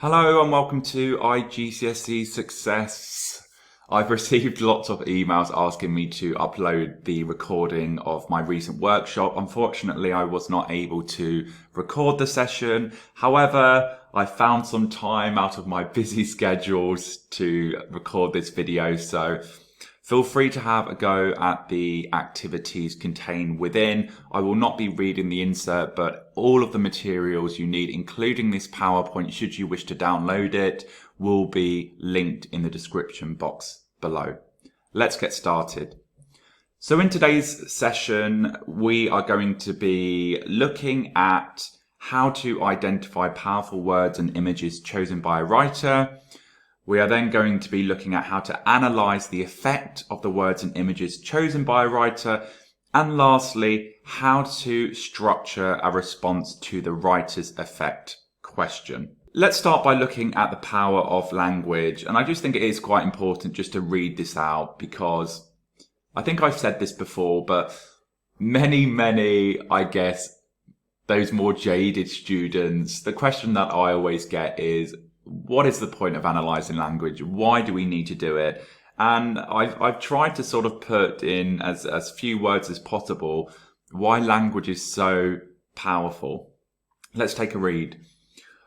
Hello and welcome to iGCSE Success. I've received lots of emails asking me to upload the recording of my recent workshop. Unfortunately, I was not able to record the session. However, I found some time out of my busy schedules to record this video, so feel free to have a go at the activities contained within. I will not be reading the insert, but all of the materials you need, including this PowerPoint, should you wish to download it, will be linked in the description box below. Let's get started. So in today's session, we are going to be looking at how to identify powerful words and images chosen by a writer. We are then going to be looking at how to analyze the effect of the words and images chosen by a writer. And lastly, how to structure a response to the writer's effect question. Let's start by looking at the power of language. And I just think it is quite important just to read this out because I think I've said this before, but many, I guess, those more jaded students, the question that I always get is, what is the point of analysing language? Why do we need to do it? And I've tried to sort of put in as few words as possible why language is so powerful. Let's take a read.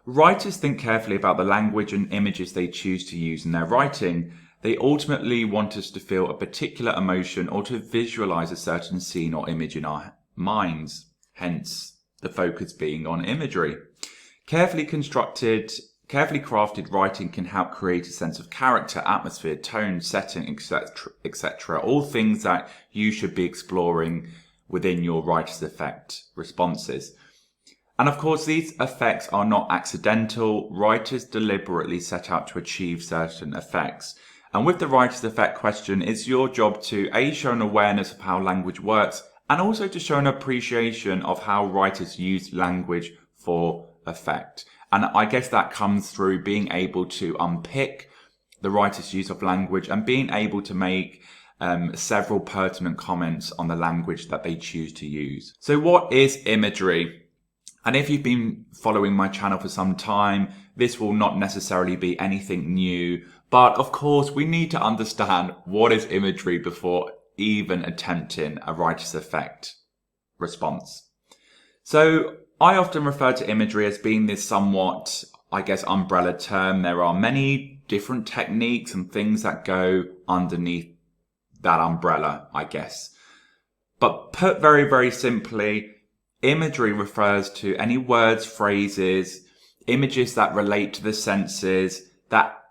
Writers think carefully about the language and images they choose to use in their writing. They ultimately want us to feel a particular emotion or to visualise a certain scene or image in our minds. Hence, the focus being on imagery. Carefully crafted writing can help create a sense of character, atmosphere, tone, setting, etc. All things that you should be exploring within your writer's effect responses. And of course, these effects are not accidental. Writers deliberately set out to achieve certain effects. And with the writer's effect question, it's your job to A, show an awareness of how language works, and also to show an appreciation of how writers use language for effect. And I guess that comes through being able to unpick the writer's use of language and being able to make several pertinent comments on the language that they choose to use. So what is imagery? And if you've been following my channel for some time, this will not necessarily be anything new. But of course, we need to understand what is imagery before even attempting a writer's effect response. So I often refer to imagery as being this somewhat, I guess, umbrella term. There are many different techniques and things that go underneath that umbrella, I guess. But put very simply, imagery refers to any words, phrases, images that relate to the senses that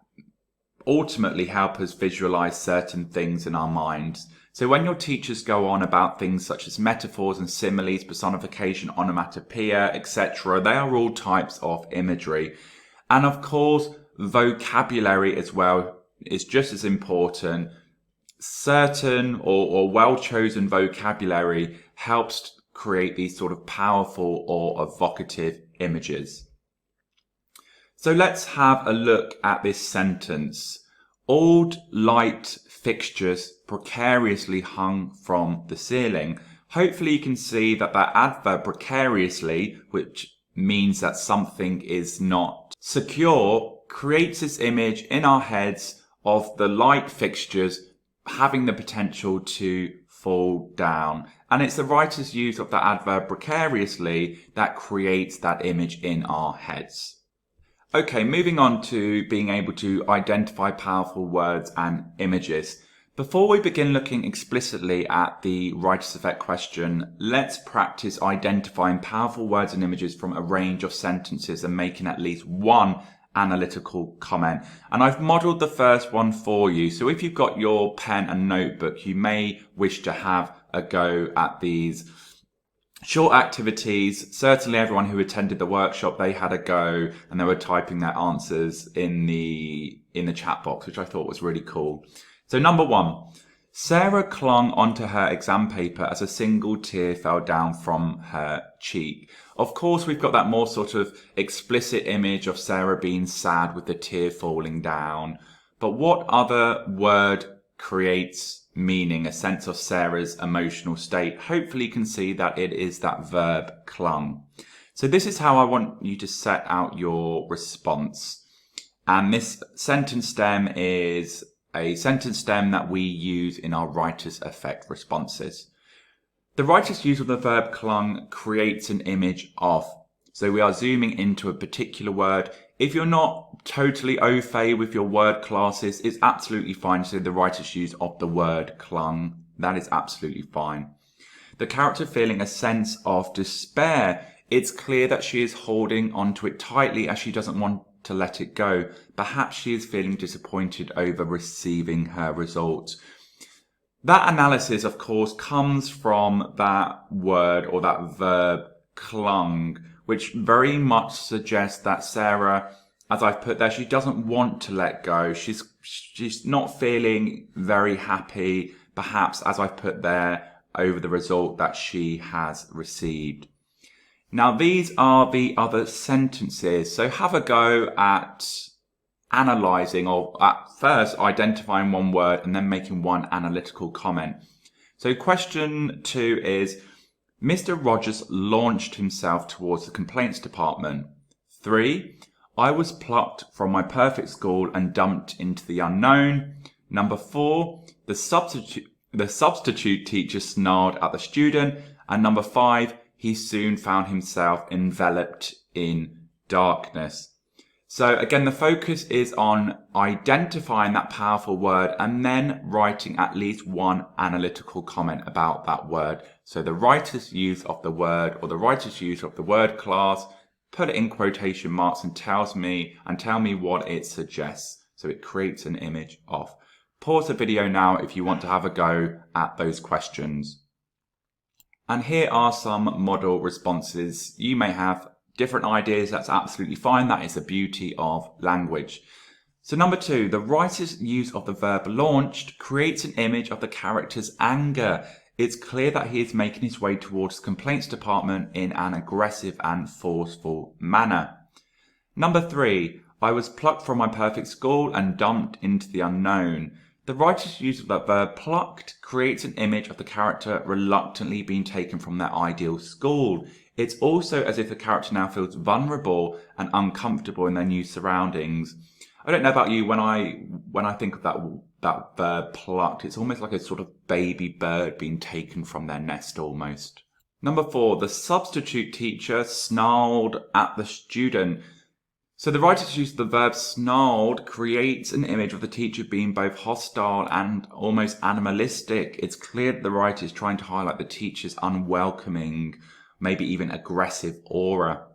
ultimately help us visualize certain things in our minds. So when your teachers go on about things such as metaphors and similes, personification, onomatopoeia, etc., they are all types of imagery. And of course, vocabulary as well is just as important. Certain or well-chosen vocabulary helps create these sort of powerful or evocative images. So let's have a look at this sentence. Old light fixtures precariously hung from the ceiling. Hopefully you can see that that adverb precariously, which means that something is not secure, creates this image in our heads of the light fixtures having the potential to fall down. And it's the writer's use of the adverb precariously that creates that image in our heads. Okay, moving on to being able to identify powerful words and images. Before we begin looking explicitly at the writer's effect question, let's practice identifying powerful words and images from a range of sentences and making at least one analytical comment. And I've modeled the first one for you. So if you've got your pen and notebook, you may wish to have a go at these short activities. Certainly everyone who attended the workshop, they had a go and they were typing their answers in the chat box, which I thought was really cool. So number one, Sarah clung onto her exam paper as a single tear fell down from her cheek. Of course, we've got that more sort of explicit image of Sarah being sad with the tear falling down. But what other word creates meaning, a sense of Sarah's emotional state? Hopefully you can see that it is that verb clung. So this is how I want you to set out your response. And this sentence stem is a sentence stem that we use in our writer's effect responses. The writer's use of the verb clung creates an image of. So we are zooming into a particular word. If you're not totally au fait with your word classes, it's absolutely fine to say the writer's use of the word clung. That is absolutely fine. The character feeling a sense of despair. It's clear that she is holding onto it tightly as she doesn't want to let it go. Perhaps she is feeling disappointed over receiving her results. That analysis, of course, comes from that word or that verb clung, which very much suggests that Sarah, as I've put there, she doesn't want to let go. She's not feeling very happy, perhaps, as I've put there, over the result that she has received. Now, these are the other sentences. So have a go at analysing, or at first identifying one word and then making one analytical comment. So question 2 is, Mr. Rogers launched himself towards the complaints department. 3, I was plucked from my perfect school and dumped into the unknown. Number 4, the substitute teacher snarled at the student. And number 5, he soon found himself enveloped in darkness. So again, the focus is on identifying that powerful word and then writing at least one analytical comment about that word. So the writer's use of the word or the writer's use of the word class, put it in quotation marks and tell me what it suggests. So it creates an image of. Pause the video now if you want to have a go at those questions. And here are some model responses. You may have different ideas, that's absolutely fine. That is the beauty of language. So number 2, the writer's use of the verb launched creates an image of the character's anger. It's clear that he is making his way towards the complaints department in an aggressive and forceful manner. Number 3, I was plucked from my perfect school and dumped into the unknown. The writer's use of that verb plucked creates an image of the character reluctantly being taken from their ideal school. It's also as if the character now feels vulnerable and uncomfortable in their new surroundings. I don't know about you, when I think of that verb plucked, it's almost like a sort of baby bird being taken from their nest almost. Number 4, the substitute teacher snarled at the student. So the writer's use of the verb snarled creates an image of the teacher being both hostile and almost animalistic. It's clear that the writer is trying to highlight the teacher's unwelcoming, maybe even aggressive aura.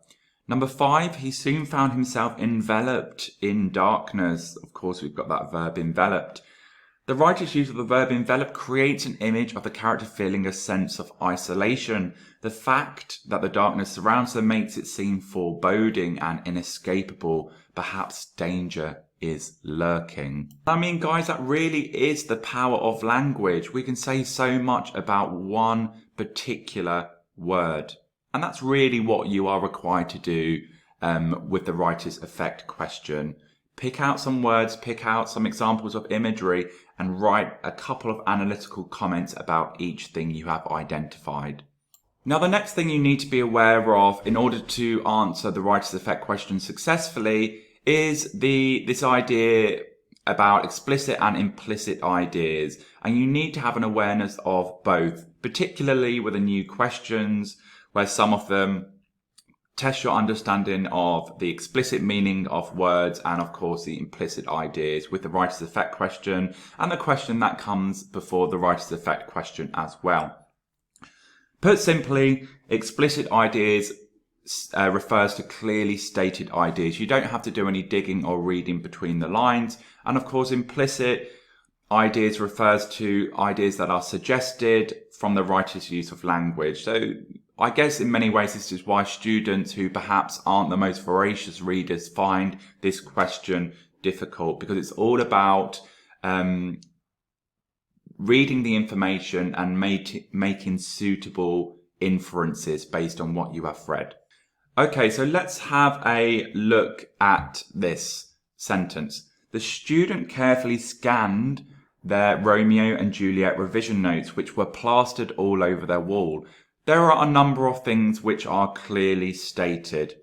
Number 5, he soon found himself enveloped in darkness. Of course, we've got that verb enveloped. The writer's use of the verb envelop creates an image of the character feeling a sense of isolation. The fact that the darkness surrounds them makes it seem foreboding and inescapable. Perhaps danger is lurking. I mean, guys, that really is the power of language. We can say so much about one particular word. And that's really what you are required to do with the writer's effect question. Pick out some words, pick out some examples of imagery, and write a couple of analytical comments about each thing you have identified. Now, the next thing you need to be aware of in order to answer the writer's effect question successfully is this idea about explicit and implicit ideas. And you need to have an awareness of both, particularly with the new questions, where some of them test your understanding of the explicit meaning of words and, of course, the implicit ideas with the writer's effect question and the question that comes before the writer's effect question as well. Put simply, explicit ideas refers to clearly stated ideas. You don't have to do any digging or reading between the lines. And, of course, implicit ideas refers to ideas that are suggested from the writer's use of language. So I guess in many ways this is why students who perhaps aren't the most voracious readers find this question difficult, because it's all about reading the information and making suitable inferences based on what you have read. Okay, so let's have a look at this sentence. The student carefully scanned their Romeo and Juliet revision notes, which were plastered all over their wall. There are a number of things which are clearly stated.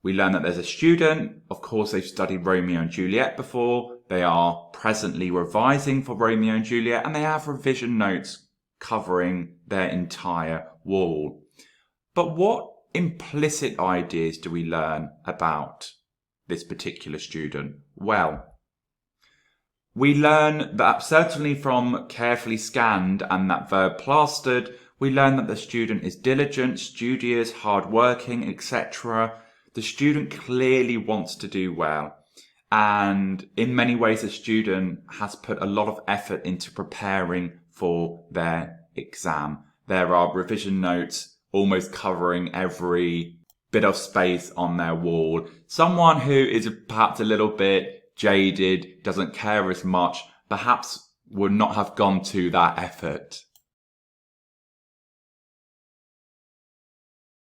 We learn that there's a student. Of course, they've studied Romeo and Juliet before. They are presently revising for Romeo and Juliet, and they have revision notes covering their entire wall. But what implicit ideas do we learn about this particular student? Well, we learn that certainly from carefully scanned and that verb plastered, we learn that the student is diligent, studious, hardworking, etc. The student clearly wants to do well. And in many ways, the student has put a lot of effort into preparing for their exam. There are revision notes almost covering every bit of space on their wall. Someone who is perhaps a little bit jaded, doesn't care as much, perhaps would not have gone to that effort.